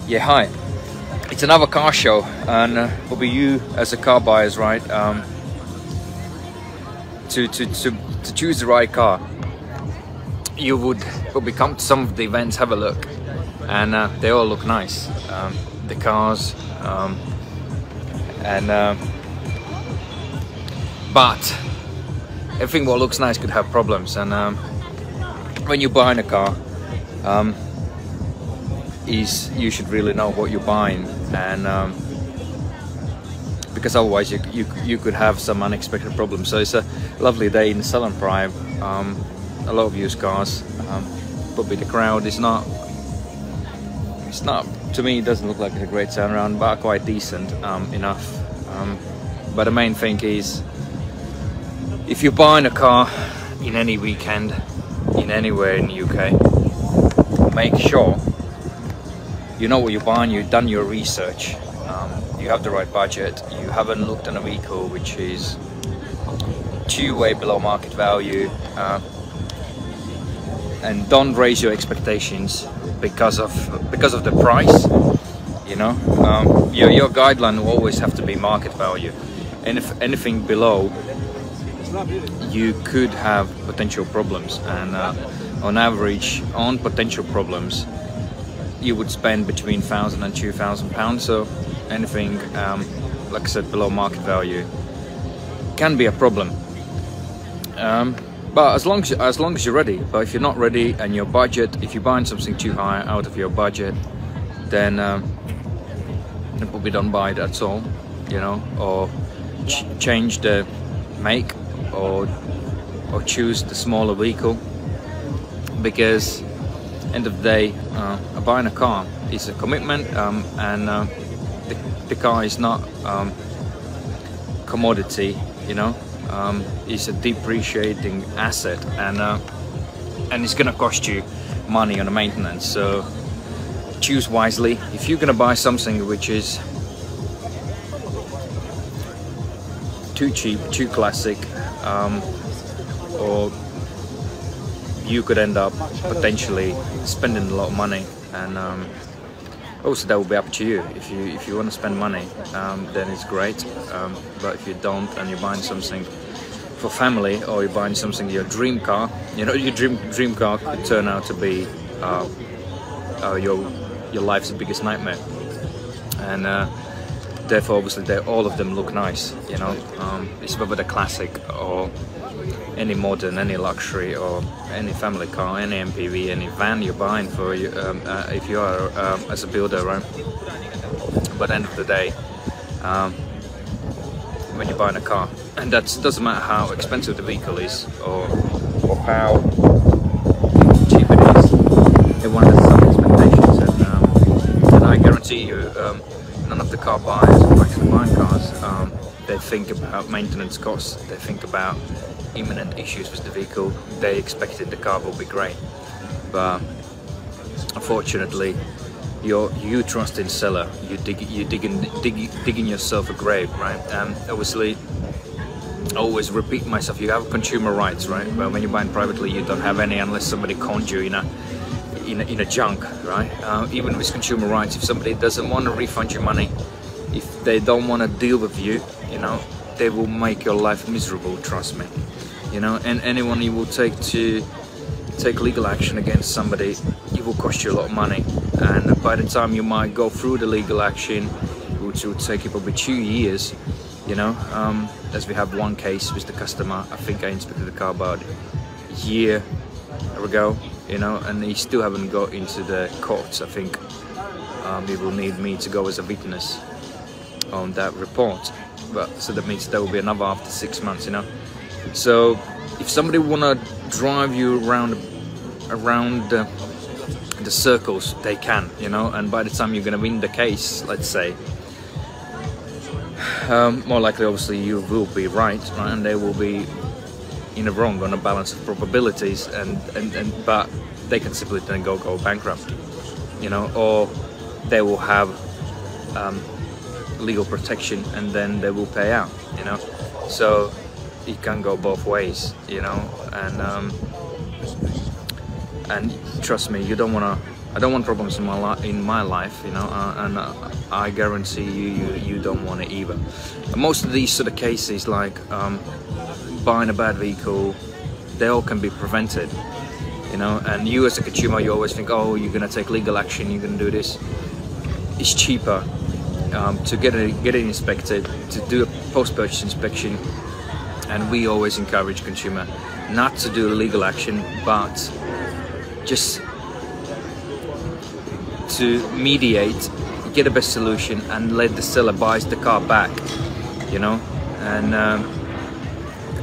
Yeah, hi. It's another car show, and it'll be you as a car buyers, right? To choose the right car, you would probably come to some of the events, have a look, and they all look nice. The cars, but everything what looks nice could have problems, and when you're buying a car, you should really know what you're buying, and because otherwise you could have some unexpected problems. So it's a lovely day in Southern Prime. A lot of used cars. Probably the crowd is not. It's not, to me. It doesn't look like a great turnaround, but quite decent enough. But the main thing is, if you're buying a car in any weekend, in anywhere in the UK, make sure you know what you're buying, you've done your research, you have the right budget, you haven't looked at a vehicle which is way below market value, and don't raise your expectations because of the price. You know, your guideline will always have to be market value, and if anything below, you could have potential problems, and on average, on potential problems, you would spend between £1,000 and £2,000. So anything, like I said, below market value can be a problem. But as long as you're ready. But if you're not ready and your budget, if you're buying something too high out of your budget, then probably don't buy it at all. You know, or change the make, or choose the smaller vehicle, because end of the day, buying a car is a commitment, and the car is not commodity. You know, it's a depreciating asset, and it's gonna cost you money on the maintenance. So choose wisely. If you're gonna buy something which is too cheap, too classic, or you could end up potentially spending a lot of money, and also that will be up to you. If you want to spend money, then it's great, but if you don't, and you're buying something for family, or you're buying something, your dream car, you know, your dream car could turn out to be your life's biggest nightmare, and therefore obviously all of them look nice. You know, it's whether the classic or any modern, any luxury, or any family car, any MPV, any van you're buying for you, if you are as a builder, right? But at the end of the day, when you're buying a car, and that doesn't matter how expensive the vehicle is, or how cheap it is, everyone has some expectations, and I guarantee you, none of the car buyers who actually buying cars, they think about maintenance costs, they think about imminent issues with the vehicle. They expected the car will be great, but unfortunately, you trust in seller, you digging yourself a grave, right? Obviously, I always repeat myself, you have consumer rights, right? But when you're buying privately, you don't have any unless somebody conned you in a junk, right? Even with consumer rights, if somebody doesn't want to refund your money, if they don't want to deal with you, you know, they will make your life miserable, trust me. You know, and anyone you will take legal action against somebody, it will cost you a lot of money, and by the time you might go through the legal action, which will take you probably 2 years, you know, as we have one case with the customer, I think I inspected the car about a year ago, you know, and he still haven't got into the courts. I think he will need me to go as a witness on that report, but so that means there will be another after 6 months, you know. So if somebody wanna drive you around the circles, they can, you know, and by the time you're gonna win the case, let's say, more likely obviously you will be right, and they will be in the wrong on a balance of probabilities, but they can simply then go bankrupt, you know, or they will have legal protection and then they will pay out, you know. So it can go both ways, you know, and trust me, you don't want to I don't want problems in my life, you know, and I guarantee you don't want it either. And most of these sort of cases, like buying a bad vehicle, they all can be prevented, you know. And you as a consumer, you always think, oh, you're gonna take legal action, you're gonna do this. It's cheaper to get it inspected, to do a post-purchase inspection, and we always encourage consumer not to do legal action, but just to mediate, get a best solution, and let the seller buys the car back, you know. And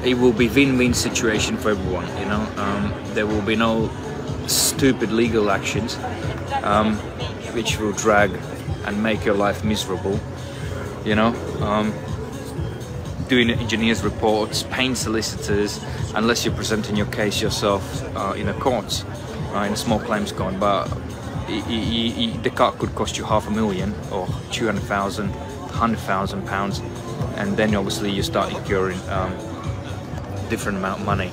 it will be win-win situation for everyone, you know. There will be no stupid legal actions which will drag and make your life miserable, you know. Doing engineers reports, paying solicitors, unless you're presenting your case yourself in a court, in a small claims court. But the car could cost you £500,000 or 200,000, £100,000, and then obviously you start incurring different amount of money,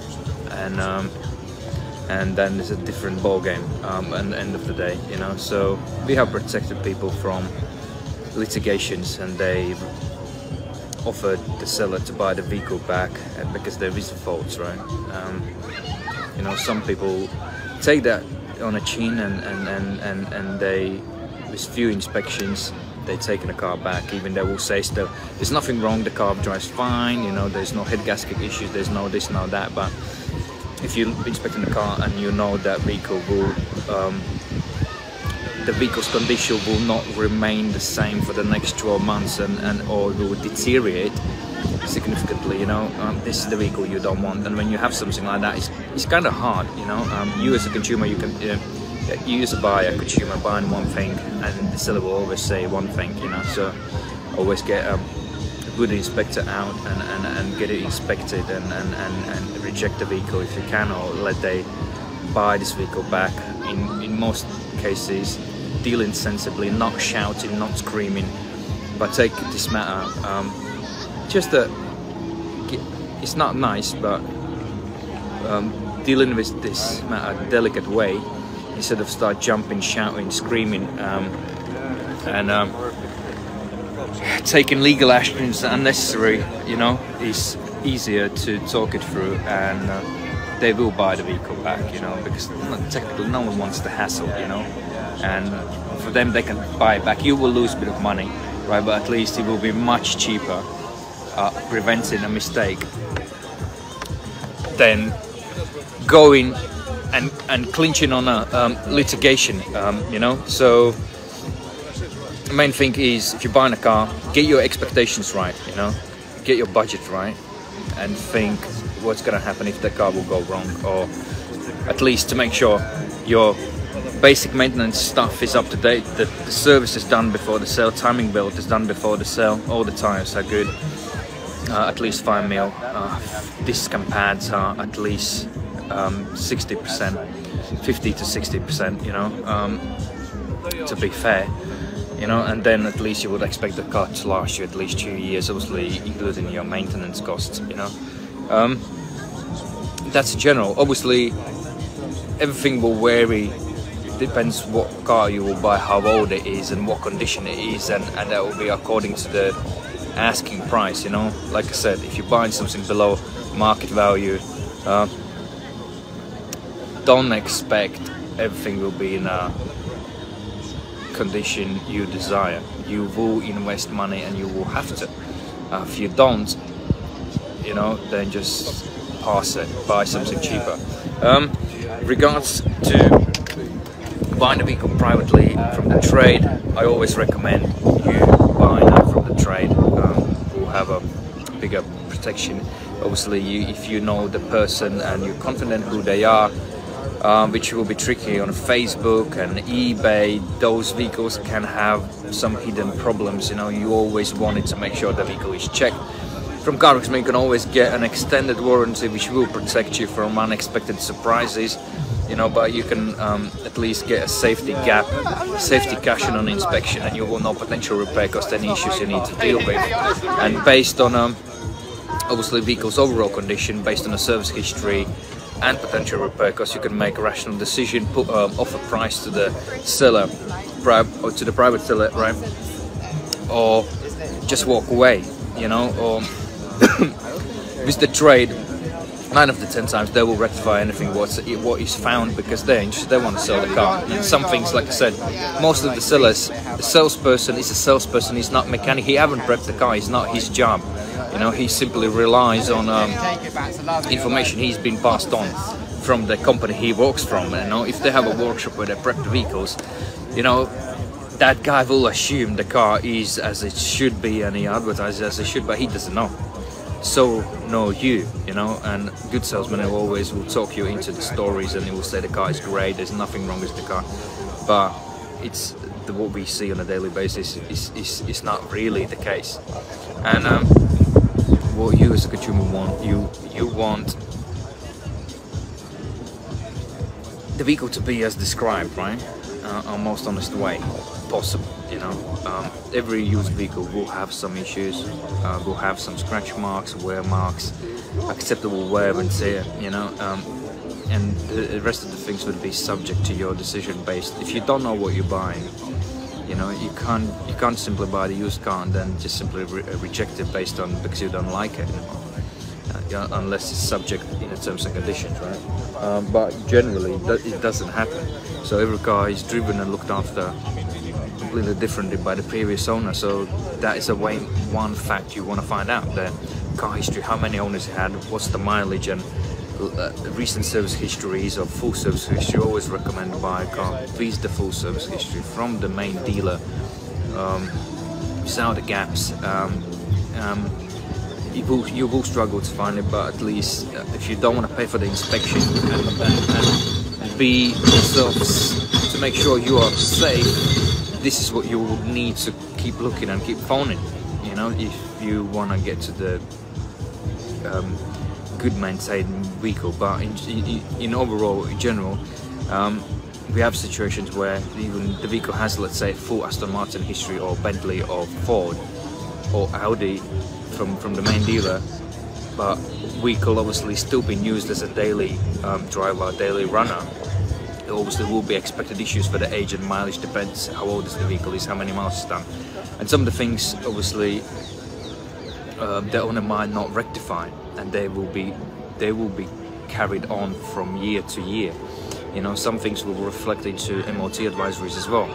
and then it's a different ball game at the end of the day, you know. So we have protected people from litigations, and they offered the seller to buy the vehicle back because there is faults, right? You know, some people take that on a chin, and they, with few inspections, they're taking the car back. Even they will say still there's nothing wrong, the car drives fine, you know, there's no head gasket issues, there's no this, no that. But if you're inspecting the car and you know that vehicle will the vehicle's condition will not remain the same for the next 12 months or will deteriorate significantly, you know, this is the vehicle you don't want. And when you have something like that, it's kind of hard, you know. You as a consumer, you as a buyer, consumer buying one thing, and the seller will always say one thing, you know. So always get a good inspector out and get it inspected, and reject the vehicle if you can, or let they buy this vehicle back. In most cases, dealing sensibly, not shouting, not screaming, but take this matter it's not nice, but dealing with this matter delicate way, instead of start jumping, shouting, screaming, and taking legal actions unnecessary, you know. Is easier to talk it through, and they will buy the vehicle back, you know, because technically no one wants the hassle, you know. And for them, they can buy it back. You will lose a bit of money, right? But at least it will be much cheaper preventing a mistake than going and clinching on a litigation, you know. So the main thing is, if you're buying a car, get your expectations right, you know, get your budget right, and think what's going to happen if the car will go wrong, or at least to make sure your basic maintenance stuff is up to date, that the service is done before the sale, timing belt is done before the sale, all the tires are good, at least 5 mil, disc and pads are at least 60%, 50 to 60%, you know, to be fair, you know. And then at least you would expect the car to last you at least 2 years, obviously including your maintenance costs, you know. That's general. Obviously everything will vary, depends what car you will buy, how old it is, and what condition it is, and that will be according to the asking price, you know. Like I said, if you're buying something below market value, don't expect everything will be in a condition you desire. You will invest money, and you will have to. If you don't, you know, then just pass it, buy something cheaper. Regards to buying a vehicle privately from the trade, I always recommend you buying that from the trade. Will have a bigger protection. Obviously, if you know the person and you're confident who they are, which will be tricky on Facebook and eBay. Those vehicles can have some hidden problems, you know. You always wanted to make sure the vehicle is checked. From CarExamer, you can always get an extended warranty which will protect you from unexpected surprises, you know, but you can at least get a safety gap, safety cushion on inspection, and you will know potential repair cost, any issues you need to deal with. And based on obviously vehicle's overall condition, based on the service history, and potential repair costs, you can make a rational decision, put offer price to the seller, or to the private seller, right? Or just walk away, you know. Or with the trade, 9 of the 10 times they will rectify anything what is found, because they're interested, they want to sell the car. And some things, like I said, most of the sellers, the salesperson is a salesperson, he's not mechanic, he haven't prepped the car, it's not his job. You know, he simply relies on information he's been passed on from the company he works from. You know, if they have a workshop where they prep the vehicles, you know, that guy will assume the car is as it should be and he advertises as it should, but he doesn't know. So know you know, and good salesmen always will talk you into the stories, and he will say the car is great, there's nothing wrong with the car, but it's what we see on a daily basis is not really the case. And what you as a consumer want, you want the vehicle to be as described, right? Our most honest way possible, you know. Every used vehicle will have some issues, will have some scratch marks, wear marks, acceptable wear and tear, you know, and the rest of the things would be subject to your decision based. If you don't know what you're buying, you know, you can't simply buy the used car and then just simply reject it based on because you don't like it anymore. Unless it's subject in the terms and conditions, right? But generally it doesn't happen. So every car is driven and looked after completely differently by the previous owner. So that is one fact you want to find out: the car history, how many owners it had, what's the mileage, and recent service histories or full service history. Always recommend buy a car with the full service history from the main dealer, without the gaps. You will struggle to find it, but at least if you don't want to pay for the inspection and be yourself to make sure you are safe, this is what you will need to keep looking and keep phoning, you know, if you want to get to the good maintained vehicle. But in overall, in general, we have situations where even the vehicle has, let's say, full Aston Martin history, or Bentley, or Ford, or Audi from the main dealer, but vehicle obviously still being used as a daily driver, daily runner. There obviously will be expected issues for the age and mileage, depends how old the vehicle is, how many miles it's done, and some of the things obviously the owner might not rectify, and they will be carried on from year to year. You know, some things will reflect into MOT advisories as well.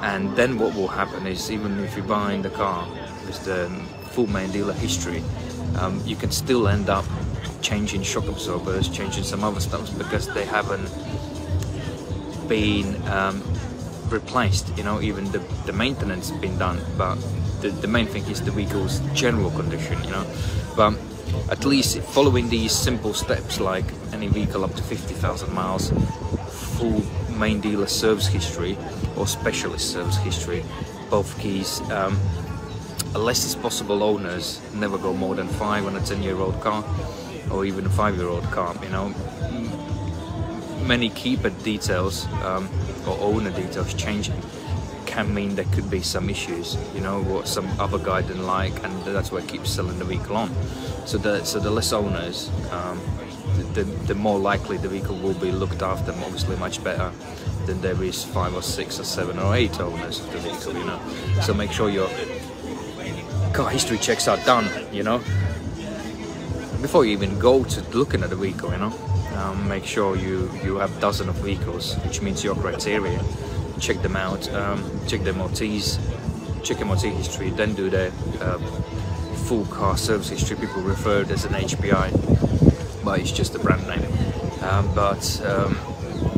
And then what will happen is, even if you're buying the car with the full main dealer history, you can still end up changing shock absorbers, changing some other stuff, because they haven't been replaced. You know, even the maintenance has been done, but the main thing is the vehicle's general condition, you know. But at least following these simple steps, like any vehicle up to 50,000 miles, full main dealer service history or specialist service history, both keys, unless it's possible, owners never go more than 5 on a 10-year-old car, or even a 5-year-old car. You know, many keeper details or owner details changing can mean there could be some issues, you know, what some other guy didn't like, and that's why it keeps selling the vehicle on. So the less owners, the more likely the vehicle will be looked after, obviously much better than there is 5 or 6 or 7 or 8 owners of the vehicle, you know. So make sure your car history checks are done, you know, before you even go to looking at the vehicle, you know. Make sure you have dozens of vehicles, which means your criteria. Check them out, check the MOTs, check MOT history, then do the full car service history. People refer it as an HPI, but it's just a brand name.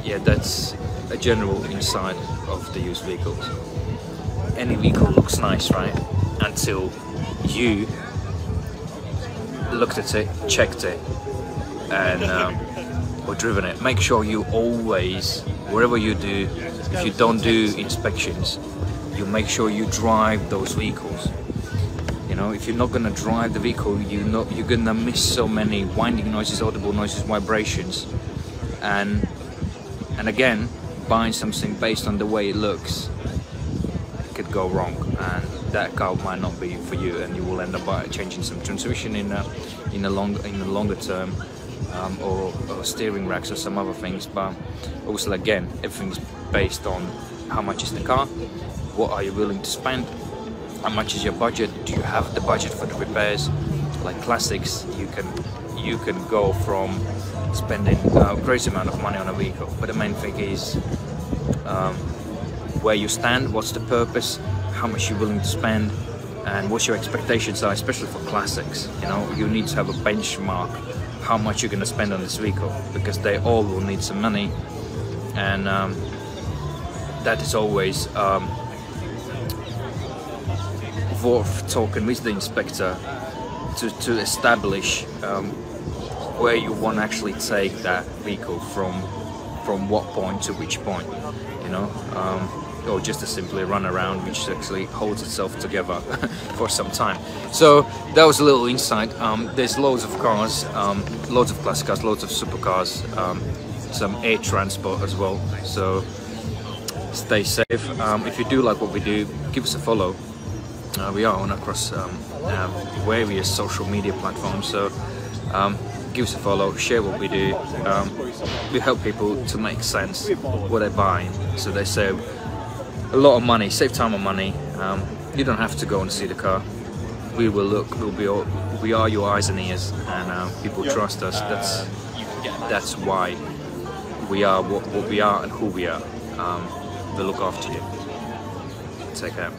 Yeah, that's a general insight of the used vehicles. Any vehicle looks nice, right? Until you looked at it, checked it, and or driven it. Make sure you always, wherever you do, if you don't do inspections, you make sure you drive those vehicles. You know, if you're not gonna drive the vehicle, you're gonna miss so many winding noises, audible noises, vibrations, and again, buying something based on the way it looks, it could go wrong, and that car might not be for you, and you will end up changing some transmission in the longer term, or steering racks or some other things, but also again everything's based on how much is the car, what are you willing to spend, how much is your budget, do you have the budget for the repairs. Like classics, you can go from spending a crazy amount of money on a vehicle, but the main thing is where you stand, what's the purpose, how much you're willing to spend, and what your expectations are, especially for classics. You know, you need to have a benchmark how much you're going to spend on this vehicle, because they all will need some money, and that is always worth talking with the inspector to establish where you want to actually take that vehicle from what point to which point, you know, or just to simply run around, which actually holds itself together for some time. So that was a little insight. There's loads of cars, loads of classic cars, loads of supercars, some air transport as well, so stay safe. If you do like what we do, give us a follow. We are on across various social media platforms, so give us a follow, share what we do. We help people to make sense what they're buying, so they save a lot of money, save time and money. You don't have to go and see the car. We will look. We are your eyes and ears, and people trust us. That's why we are what we are and who we are. We'll look after you. Take care.